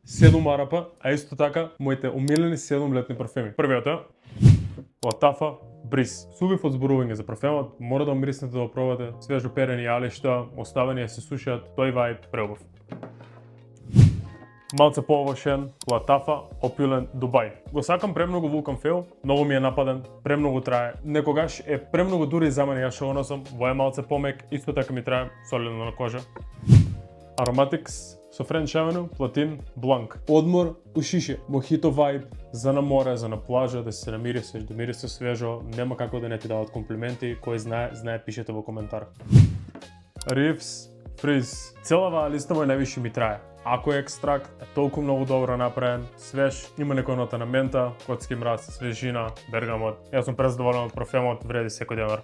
7 арапа, а исто така моите омилени 7 летни парфеми. Првиот е Латафа Бриз. Субив од зборување за парфемот, мора да мриснете да го пробате, свежо перени јалишта, оставени да се сушат, тој вајб преубав. Малце поовршен, Латафа, опилен Дубај. Го сакам премногу Vulcan Feel, многу ми е нападен, премногу трае. Некогаш е премногу дури за мене, јас што го носам, во е малце помек, исто така ми трае, солидно на кожа. Aromatics со French Avenue, Platin, Blanc. Одмор у шише, мохито вајб, за на море, за на плажа, да се намирисеш, да мирисеш свежо, нема како да не ти дават комплименти, кој знае, пишете во коментар. Reeves Frizz. Цела оваа листа мој највише ми трае. Ако е екстракт, е толку многу добро направен, свеж, има некој нота на мента, котски мраз, свежина, бергамот. Јас сум презадоволен од парфемот, вреди секој денар.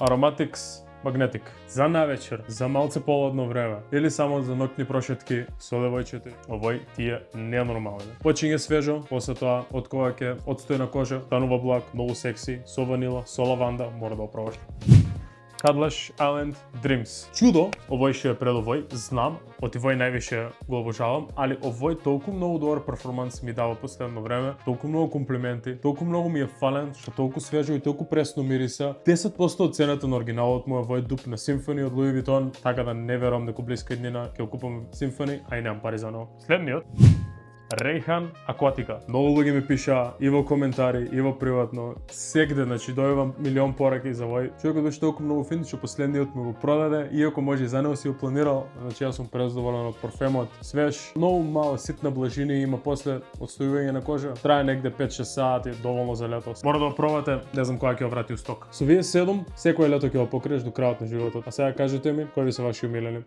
Aromatics Magnetic. За навечер, за малце полудно време или само за ноќни прошетки со девојчето, овој ти е ненормален. Почиње свежо, после тоа од кога ќе одстои на кожа, станува благ, многу секси, со ванила, со лаванда, мора да го пробаш. Cuddlash Island Dreams. Чудо, овој што е пред овој, знам, од овој највише го обожавам, али овој толку многу добар перформанс ми дава последно време, толку многу комплименти, толку многу ми е фален, што толку свежо и толку пресно мириса. 10% од цената на оригиналот му е овој дуп на Symphony од Louis Vuitton, така да не верувам дека блиска иднина ќе купам Symphony, а и немам пари за него. Следниот Rayhan Aquatica. Многу луѓе ми пишаа и во коментари, и во приватно, секде, значи дојувам милион пораки за овој. Човекот беше толку многу фин, што последниот ми го продаде, иако може и за него си го планирал, значи јас сум презадоволен од парфемот. Свеж, многу мала ситна блажина има после одстојување на кожа. Трае негде 5-6 сати, доволно за лето. Мора да го пробате, не знам кога ќе го врати у сток. Со вие 7, секој лето ќе го покриеш до крајот на животот. А сега кажете ми, кои ви се ваши умилени?